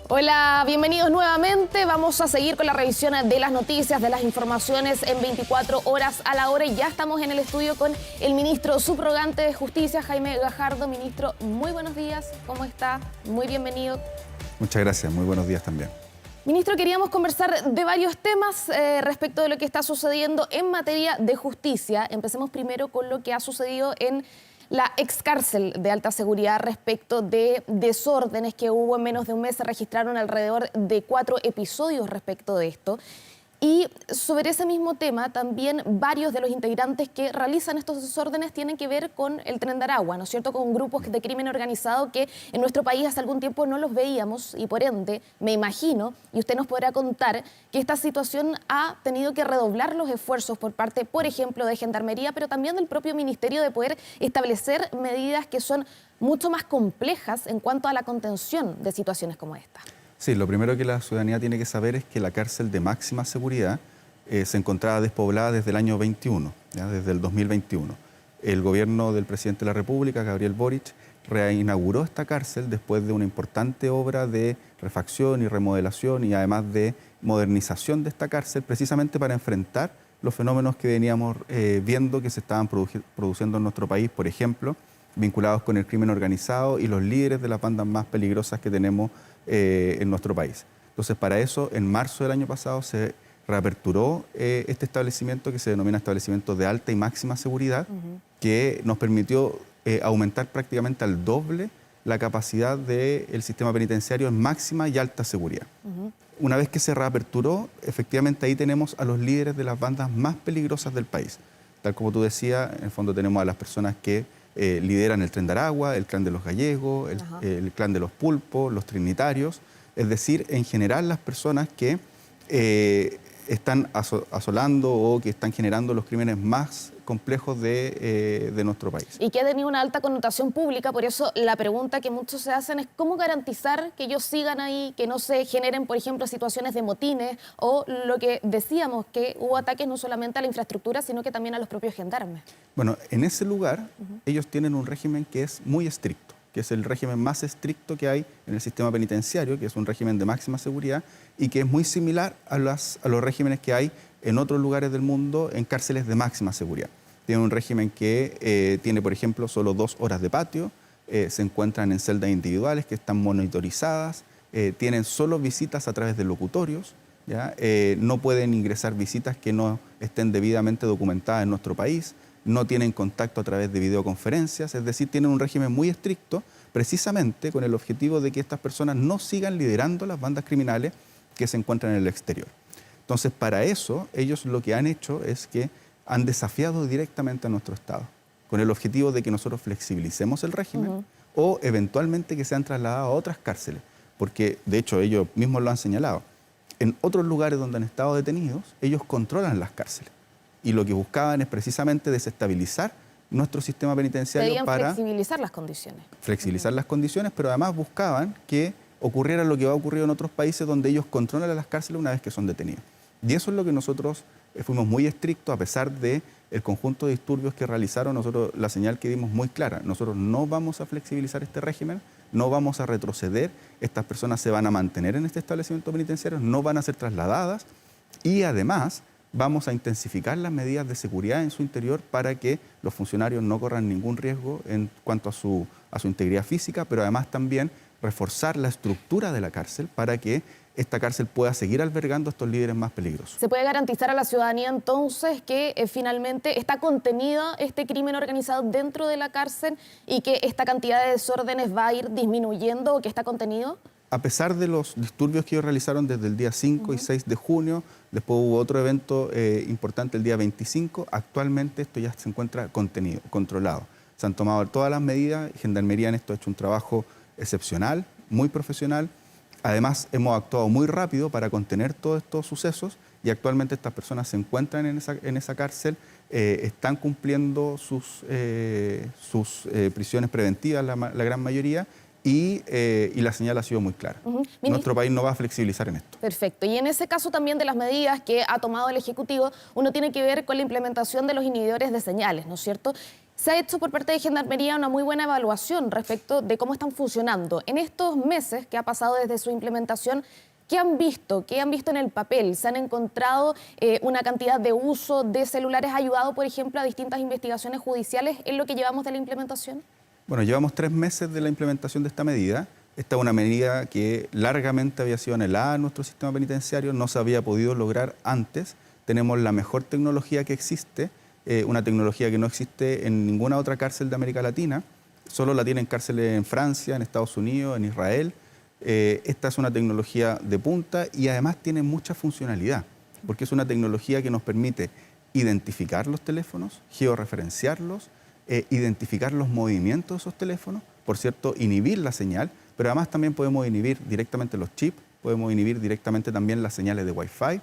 Hola, bienvenidos nuevamente. Vamos a seguir con la revisión de las noticias, de las informaciones en 24 horas a la hora. Y ya estamos en el estudio con el ministro subrogante de Justicia, Jaime Gajardo. Ministro, muy buenos días. ¿Cómo está? Muy bienvenido. Muchas gracias. Muy buenos días también. Ministro, queríamos conversar de varios temas respecto de lo que está sucediendo en materia de justicia. Empecemos primero con lo que ha sucedido en la excárcel de alta seguridad respecto de desórdenes que hubo en menos de un mes. Se registraron alrededor de 4 episodios respecto de esto. Y sobre ese mismo tema, también varios de los integrantes que realizan estos desórdenes tienen que ver con el Tren de Aragua, ¿no es cierto?, con grupos de crimen organizado que en nuestro país hace algún tiempo no los veíamos y por ende, me imagino, y usted nos podrá contar, que esta situación ha tenido que redoblar los esfuerzos por parte, por ejemplo, de Gendarmería, pero también del propio Ministerio, de poder establecer medidas que son mucho más complejas en cuanto a la contención de situaciones como esta. Sí, lo primero que la ciudadanía tiene que saber es que la cárcel de máxima seguridad se encontraba despoblada desde el año 21, ¿ya? Desde el 2021. El gobierno del presidente de la República, Gabriel Boric, reinauguró esta cárcel después de una importante obra de refacción y remodelación y además de modernización de esta cárcel, precisamente para enfrentar los fenómenos que veníamos viendo que se estaban produciendo en nuestro país, por ejemplo, vinculados con el crimen organizado y los líderes de las bandas más peligrosas que tenemos en nuestro país. Entonces, para eso, en marzo del año pasado se reaperturó este establecimiento que se denomina establecimiento de alta y máxima seguridad, que nos permitió aumentar prácticamente al doble la capacidad del sistema penitenciario en máxima y alta seguridad. Una vez que se reaperturó, efectivamente ahí tenemos a los líderes de las bandas más peligrosas del país. Tal como tú decías, en el fondo tenemos a las personas que lideran el Tren de Aragua, el Clan de los Gallegos, el Clan de los Pulpos, los Trinitarios, es decir, en general las personas que están asolando o que están generando los crímenes más complejos de nuestro país. Y que ha tenido una alta connotación pública, por eso la pregunta que muchos se hacen es cómo garantizar que ellos sigan ahí, que no se generen, por ejemplo, situaciones de motines o lo que decíamos, que hubo ataques no solamente a la infraestructura, sino que también a los propios gendarmes. Bueno, en ese lugar ellos tienen un régimen que es muy estricto, que es el régimen más estricto que hay en el sistema penitenciario, que es un régimen de máxima seguridad y que es muy similar a los regímenes que hay en otros lugares del mundo en cárceles de máxima seguridad. Tiene un régimen que tiene, por ejemplo, solo 2 horas de patio, se encuentran en celdas individuales que están monitorizadas, tienen solo visitas a través de locutorios, ¿ya? No pueden ingresar visitas que no estén debidamente documentadas en nuestro país, no tienen contacto a través de videoconferencias, es decir, tienen un régimen muy estricto, precisamente con el objetivo de que estas personas no sigan liderando las bandas criminales que se encuentran en el exterior. Entonces, para eso, ellos lo que han hecho es que han desafiado directamente a nuestro Estado, con el objetivo de que nosotros flexibilicemos el régimen o eventualmente que sean trasladados a otras cárceles, porque de hecho ellos mismos lo han señalado. En otros lugares donde han estado detenidos, ellos controlan las cárceles y lo que buscaban es precisamente desestabilizar nuestro sistema penitenciario para flexibilizar las condiciones. Flexibilizar las condiciones, pero además buscaban que ocurriera lo que ha ocurrido en otros países donde ellos controlan las cárceles una vez que son detenidos. Y eso es lo que nosotros fuimos muy estrictos, a pesar del conjunto de disturbios que realizaron. Nosotros la señal que dimos muy clara: nosotros no vamos a flexibilizar este régimen, no vamos a retroceder, estas personas se van a mantener en este establecimiento penitenciario, no van a ser trasladadas y además vamos a intensificar las medidas de seguridad en su interior para que los funcionarios no corran ningún riesgo en cuanto a su integridad física, pero además también reforzar la estructura de la cárcel para que esta cárcel pueda seguir albergando a estos líderes más peligrosos. ¿Se puede garantizar a la ciudadanía entonces que finalmente está contenido este crimen organizado dentro de la cárcel y que esta cantidad de desórdenes va a ir disminuyendo o que está contenido? A pesar de los disturbios que ellos realizaron desde el día 5 y 6 de junio, después hubo otro evento importante el día 25, actualmente esto ya se encuentra contenido, controlado. Se han tomado todas las medidas, Gendarmería en esto ha hecho un trabajo excepcional, muy profesional. Además, hemos actuado muy rápido para contener todos estos sucesos y actualmente estas personas se encuentran en esa cárcel, están cumpliendo sus prisiones preventivas, la gran mayoría, y la señal ha sido muy clara. Nuestro país no va a flexibilizar en esto. Perfecto. Y en ese caso también de las medidas que ha tomado el Ejecutivo, uno tiene que ver con la implementación de los inhibidores de señales, ¿no es cierto? Se ha hecho por parte de Gendarmería una muy buena evaluación respecto de cómo están funcionando. En estos meses que ha pasado desde su implementación, ¿qué han visto? ¿Qué han visto en el papel? ¿Se han encontrado una cantidad de uso de celulares? ¿Ha ayudado, por ejemplo, a distintas investigaciones judiciales en lo que llevamos de la implementación? Bueno, llevamos 3 meses de la implementación de esta medida. Esta es una medida que largamente había sido anhelada en nuestro sistema penitenciario, no se había podido lograr antes. Tenemos la mejor tecnología que existe, una tecnología que no existe en ninguna otra cárcel de América Latina, solo la tienen cárceles en Francia, en Estados Unidos, en Israel. Esta es una tecnología de punta y además tiene mucha funcionalidad, porque es una tecnología que nos permite identificar los teléfonos, georreferenciarlos, identificar los movimientos de esos teléfonos, por cierto, inhibir la señal, pero además también podemos inhibir directamente los chips, podemos inhibir directamente también las señales de Wi-Fi,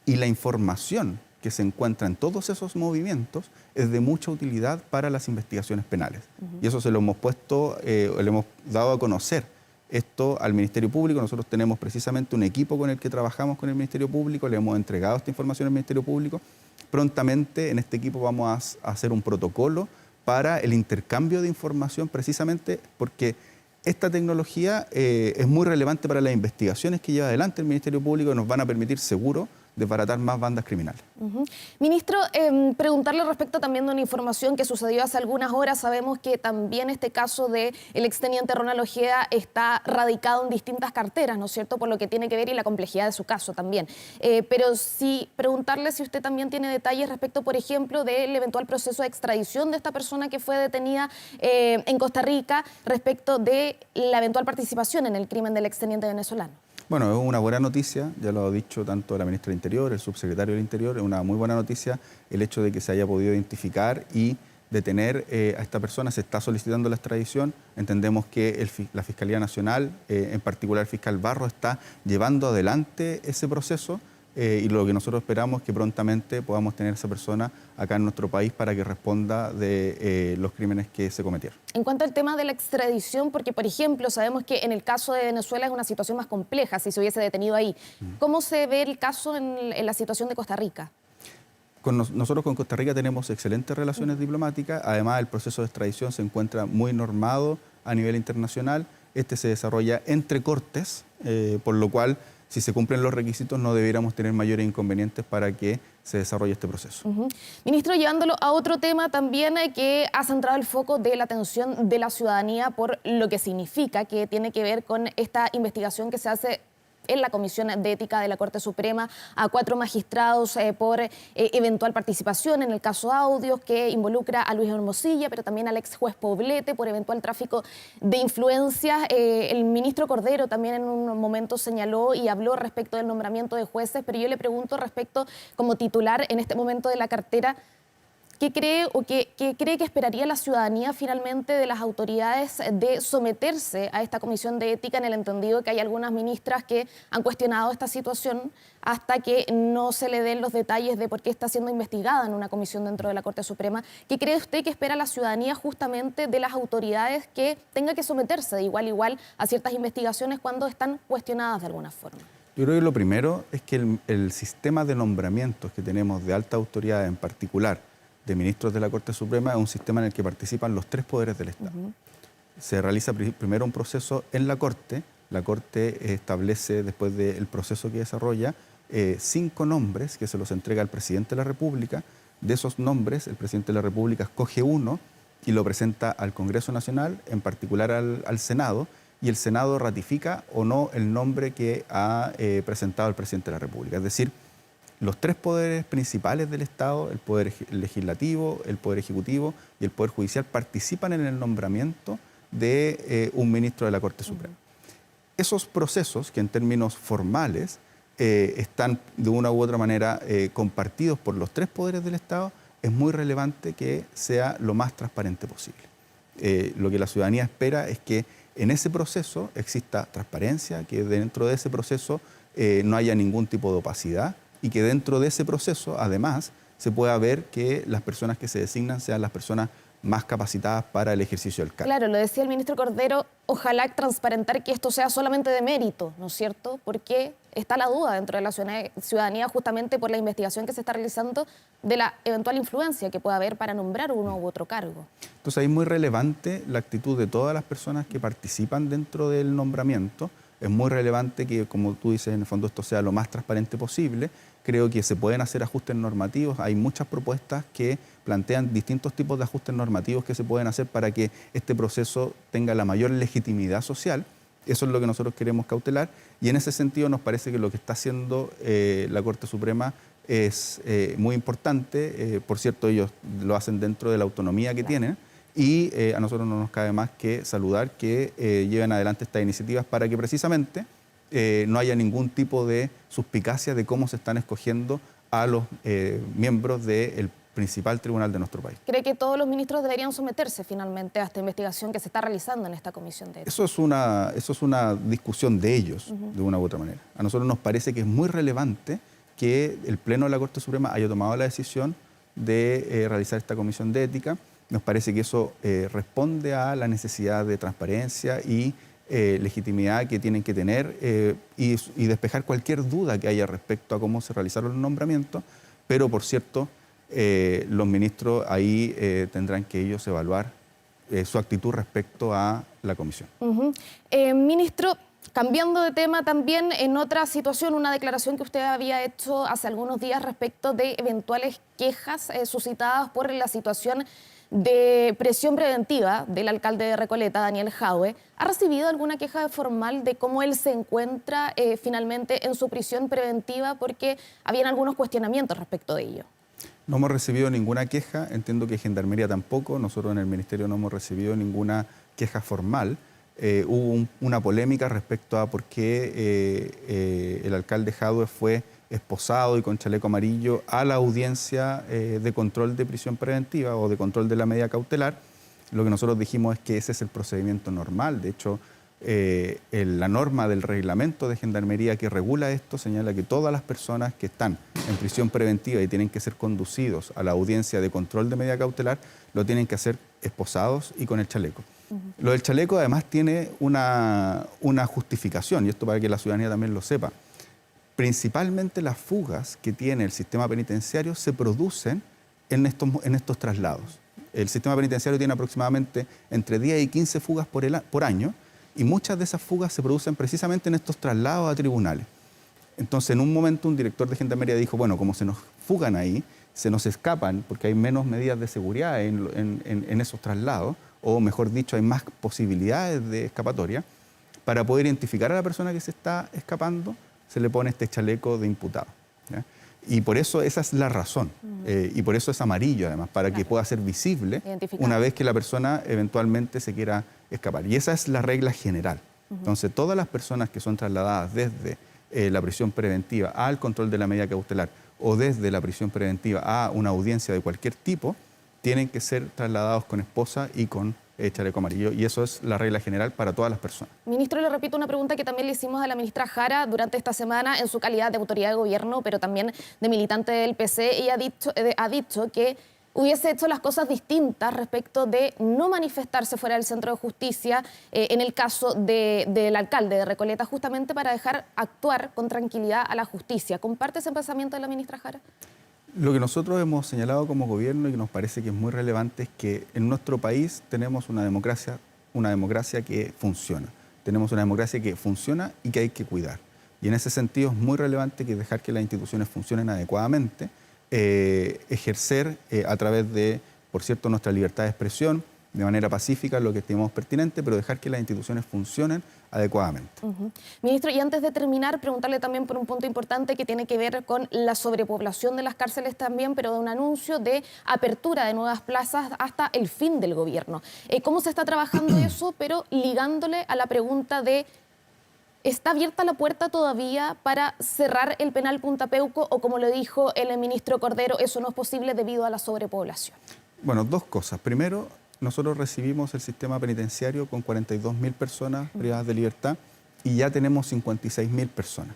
y la información que se encuentra en todos esos movimientos es de mucha utilidad para las investigaciones penales. Y eso se lo hemos puesto, le hemos dado a conocer esto al Ministerio Público. Nosotros tenemos precisamente un equipo con el que trabajamos con el Ministerio Público, le hemos entregado esta información al Ministerio Público. Prontamente en este equipo vamos a hacer un protocolo para el intercambio de información, precisamente porque esta tecnología es muy relevante para las investigaciones que lleva adelante el Ministerio Público y nos van a permitir seguro desbaratar más bandas criminales. Ministro, preguntarle respecto también de una información que sucedió hace algunas horas. Sabemos que también este caso del exteniente Ronald Ojeda está radicado en distintas carteras, ¿no es cierto?, por lo que tiene que ver y la complejidad de su caso también. Pero sí preguntarle si usted también tiene detalles respecto, por ejemplo, del eventual proceso de extradición de esta persona que fue detenida en Costa Rica, respecto de la eventual participación en el crimen del exteniente venezolano. Bueno, es una buena noticia, ya lo ha dicho tanto la ministra del Interior, el subsecretario del Interior, es una muy buena noticia el hecho de que se haya podido identificar y detener a esta persona. Se está solicitando la extradición, entendemos que la Fiscalía Nacional, en particular el fiscal Barro, está llevando adelante ese proceso y lo que nosotros esperamos es que prontamente podamos tener a esa persona acá en nuestro país para que responda de los crímenes que se cometieron. En cuanto al tema de la extradición, porque por ejemplo sabemos que en el caso de Venezuela es una situación más compleja si se hubiese detenido ahí. ¿Cómo se ve el caso en la situación de Costa Rica? Nosotros con Costa Rica tenemos excelentes relaciones diplomáticas, además el proceso de extradición se encuentra muy normado a nivel internacional, este se desarrolla entre cortes, por lo cual si se cumplen los requisitos no debiéramos tener mayores inconvenientes para que se desarrolle este proceso. Ministro, llevándolo a otro tema también que ha centrado el foco de la atención de la ciudadanía por lo que significa, que tiene que ver con esta investigación que se hace en la Comisión de Ética de la Corte Suprema a 4 magistrados por eventual participación en el caso Audios, que involucra a Luis Hermosilla, pero también al ex juez Poblete por eventual tráfico de influencias. El ministro Cordero también en un momento señaló y habló respecto del nombramiento de jueces, pero yo le pregunto respecto, como titular en este momento de la cartera, ¿qué cree o qué cree que esperaría la ciudadanía finalmente de las autoridades de someterse a esta comisión de ética, en el entendido que hay algunas ministras que han cuestionado esta situación hasta que no se le den los detalles de por qué está siendo investigada en una comisión dentro de la Corte Suprema? ¿Qué cree usted que espera la ciudadanía justamente de las autoridades que tenga que someterse de igual a igual a ciertas investigaciones cuando están cuestionadas de alguna forma? Yo creo que lo primero es que el sistema de nombramientos que tenemos de alta autoridad, en particular de ministros de la Corte Suprema, es un sistema en el que participan los 3 poderes del Estado. Se realiza primero un proceso en la Corte establece, después del proceso que desarrolla, 5 nombres que se los entrega al presidente de la República. De esos nombres, el presidente de la República escoge uno y lo presenta al Congreso Nacional, en particular al Senado, y el Senado ratifica o no el nombre que ha presentado el presidente de la República. Es decir, los 3 poderes principales del Estado, el Poder Legislativo, el Poder Ejecutivo y el Poder Judicial, participan en el nombramiento de un ministro de la Corte Suprema. Esos procesos, que en términos formales están de una u otra manera compartidos por los 3 poderes del Estado, es muy relevante que sea lo más transparente posible. Lo que la ciudadanía espera es que en ese proceso exista transparencia, que dentro de ese proceso no haya ningún tipo de opacidad, y que dentro de ese proceso, además, se pueda ver que las personas que se designan sean las personas más capacitadas para el ejercicio del cargo. Claro, lo decía el ministro Cordero, ojalá transparentar que esto sea solamente de mérito, ¿no es cierto? Porque está la duda dentro de la ciudadanía justamente por la investigación que se está realizando de la eventual influencia que pueda haber para nombrar uno u otro cargo. Entonces ahí es muy relevante la actitud de todas las personas que participan dentro del nombramiento. Es muy relevante que, como tú dices, en el fondo esto sea lo más transparente posible. Creo que se pueden hacer ajustes normativos. Hay muchas propuestas que plantean distintos tipos de ajustes normativos que se pueden hacer para que este proceso tenga la mayor legitimidad social. Eso es lo que nosotros queremos cautelar y en ese sentido nos parece que lo que está haciendo la Corte Suprema es muy importante. Por cierto, ellos lo hacen dentro de la autonomía que tienen y a nosotros no nos cabe más que saludar que lleven adelante estas iniciativas para que precisamente no haya ningún tipo de suspicacia de cómo se están escogiendo a los miembros del principal tribunal de nuestro país. ¿Cree que todos los ministros deberían someterse finalmente a esta investigación que se está realizando en esta comisión de ética? Eso es una discusión de ellos, de una u otra manera. A nosotros nos parece que es muy relevante que el Pleno de la Corte Suprema haya tomado la decisión de realizar esta comisión de ética. Nos parece que eso responde a la necesidad de transparencia y legitimidad que tienen que tener y despejar cualquier duda que haya respecto a cómo se realizaron los nombramientos, pero por cierto, los ministros ahí tendrán que ellos evaluar su actitud respecto a la comisión. Ministro, cambiando de tema también, en otra situación, una declaración que usted había hecho hace algunos días respecto de eventuales quejas suscitadas por la situación de prisión preventiva del alcalde de Recoleta, Daniel Jadwe. ¿Ha recibido alguna queja formal de cómo él se encuentra finalmente en su prisión preventiva? Porque habían algunos cuestionamientos respecto de ello. No hemos recibido ninguna queja, entiendo que Gendarmería tampoco, nosotros en el Ministerio no hemos recibido ninguna queja formal. Hubo una polémica respecto a por qué el alcalde Jadwe fue esposado y con chaleco amarillo a la audiencia de control de prisión preventiva o de control de la medida cautelar. Lo que nosotros dijimos es que ese es el procedimiento normal. De hecho, la norma del reglamento de Gendarmería que regula esto señala que todas las personas que están en prisión preventiva y tienen que ser conducidos a la audiencia de control de medida cautelar, lo tienen que hacer esposados y con el chaleco. Lo del chaleco además tiene una justificación, y esto para que la ciudadanía también lo sepa. Principalmente las fugas que tiene el sistema penitenciario se producen en estos traslados. El sistema penitenciario tiene aproximadamente entre 10 y 15 fugas por año, y muchas de esas fugas se producen precisamente en estos traslados a tribunales. Entonces, en un momento, un director de Gendarmería dijo, bueno, como se nos fugan ahí, se nos escapan, porque hay menos medidas de seguridad en esos traslados, o mejor dicho, hay más posibilidades de escapatoria, para poder identificar a la persona que se está escapando, se le pone este chaleco de imputado, ¿ya? Y por eso esa es la razón, y por eso es amarillo además, para que pueda ser visible una vez que la persona eventualmente se quiera escapar. Y esa es la regla general. Entonces, todas las personas que son trasladadas desde la prisión preventiva al control de la medida cautelar o desde la prisión preventiva a una audiencia de cualquier tipo, tienen que ser trasladados con esposa y con chaleco amarillo, y eso es la regla general para todas las personas. Ministro, le repito una pregunta que también le hicimos a la ministra Jara durante esta semana en su calidad de autoridad de gobierno, pero también de militante del PC. Ella ha dicho que hubiese hecho las cosas distintas respecto de no manifestarse fuera del centro de justicia en el caso del alcalde de Recoleta, justamente para dejar actuar con tranquilidad a la justicia. ¿Comparte ese pensamiento de la ministra Jara? Lo que nosotros hemos señalado como gobierno y que nos parece que es muy relevante es que en nuestro país tenemos una democracia que funciona. Tenemos una democracia que funciona y que hay que cuidar. Y en ese sentido es muy relevante que dejar que las instituciones funcionen adecuadamente, ejercer a través de, por cierto, nuestra libertad de expresión, de manera pacífica, lo que estimemos pertinente, pero dejar que las instituciones funcionen adecuadamente. Ministro, y antes de terminar, preguntarle también por un punto importante que tiene que ver con la sobrepoblación de las cárceles también, pero de un anuncio de apertura de nuevas plazas hasta el fin del gobierno. ¿Cómo se está trabajando eso, pero ligándole a la pregunta de ¿está abierta la puerta todavía para cerrar el penal Punta Peuco o, como lo dijo el ministro Cordero, eso no es posible debido a la sobrepoblación? Bueno, dos cosas. Primero, nosotros recibimos el sistema penitenciario con 42.000 personas privadas de libertad y ya tenemos 56.000 personas.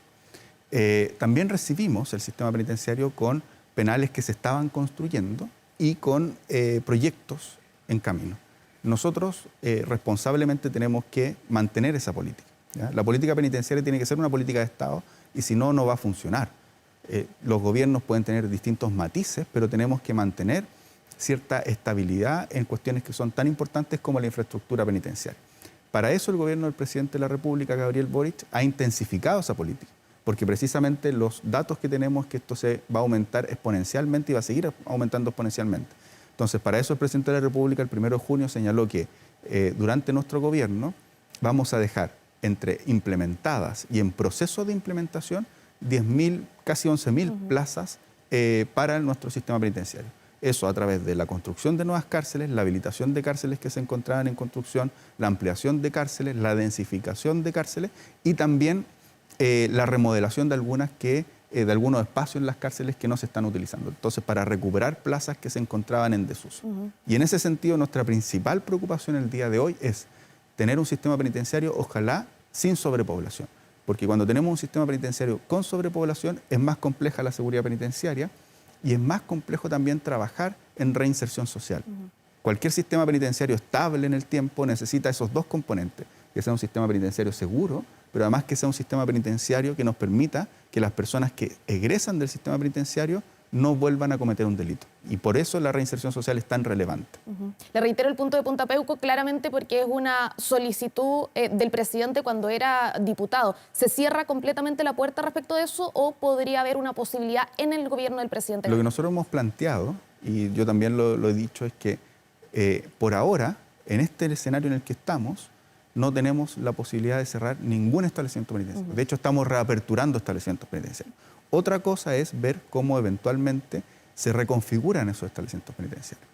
También recibimos el sistema penitenciario con penales que se estaban construyendo y con proyectos en camino. Nosotros responsablemente tenemos que mantener esa política, ¿ya? La política penitenciaria tiene que ser una política de Estado y si no, no va a funcionar. Los gobiernos pueden tener distintos matices, pero tenemos que mantener cierta estabilidad en cuestiones que son tan importantes como la infraestructura penitenciaria. Para eso el gobierno del presidente de la República, Gabriel Boric, ha intensificado esa política, porque precisamente los datos que tenemos es que esto se va a aumentar exponencialmente y va a seguir aumentando exponencialmente. Entonces, para eso el presidente de la República el 1 de junio señaló que durante nuestro gobierno vamos a dejar entre implementadas y en proceso de implementación 10.000, casi 11.000 plazas para nuestro sistema penitenciario. Eso a través de la construcción de nuevas cárceles, la habilitación de cárceles que se encontraban en construcción, la ampliación de cárceles, la densificación de cárceles y también la remodelación de algunos espacios en las cárceles que no se están utilizando. Entonces, para recuperar plazas que se encontraban en desuso. Y en ese sentido, nuestra principal preocupación el día de hoy es tener un sistema penitenciario, ojalá, sin sobrepoblación. Porque cuando tenemos un sistema penitenciario con sobrepoblación, es más compleja la seguridad penitenciaria y es más complejo también trabajar en reinserción social. Cualquier sistema penitenciario estable en el tiempo necesita esos dos componentes, que sea un sistema penitenciario seguro, pero además que sea un sistema penitenciario que nos permita que las personas que egresan del sistema penitenciario no vuelvan a cometer un delito. Y por eso la reinserción social es tan relevante. Le reitero el punto de Punta Peuco claramente porque es una solicitud del presidente cuando era diputado. ¿Se cierra completamente la puerta respecto de eso o podría haber una posibilidad en el gobierno del presidente? Lo que nosotros hemos planteado, y yo también lo he dicho, es que por ahora, en este escenario en el que estamos, no tenemos la posibilidad de cerrar ningún establecimiento penitenciario. De hecho, estamos reaperturando establecimientos penitenciarios. Otra cosa es ver cómo eventualmente se reconfiguran esos establecimientos penitenciarios.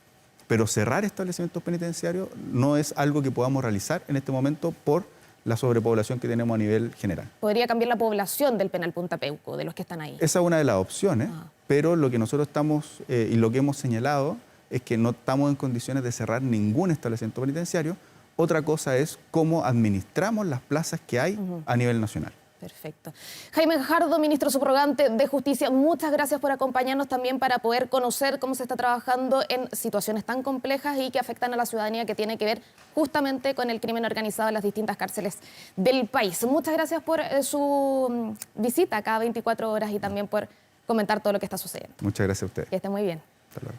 Pero cerrar establecimientos penitenciarios no es algo que podamos realizar en este momento por la sobrepoblación que tenemos a nivel general. ¿Podría cambiar la población del penal Punta Peuco, de los que están ahí? Esa es una de las opciones, pero lo que nosotros estamos y lo que hemos señalado es que no estamos en condiciones de cerrar ningún establecimiento penitenciario. Otra cosa es cómo administramos las plazas que hay a nivel nacional. Perfecto. Jaime Gajardo, ministro subrogante de Justicia, muchas gracias por acompañarnos también para poder conocer cómo se está trabajando en situaciones tan complejas y que afectan a la ciudadanía, que tiene que ver justamente con el crimen organizado en las distintas cárceles del país. Muchas gracias por su visita cada 24 horas y también por comentar todo lo que está sucediendo. Muchas gracias a ustedes. Que esté muy bien. Hasta luego.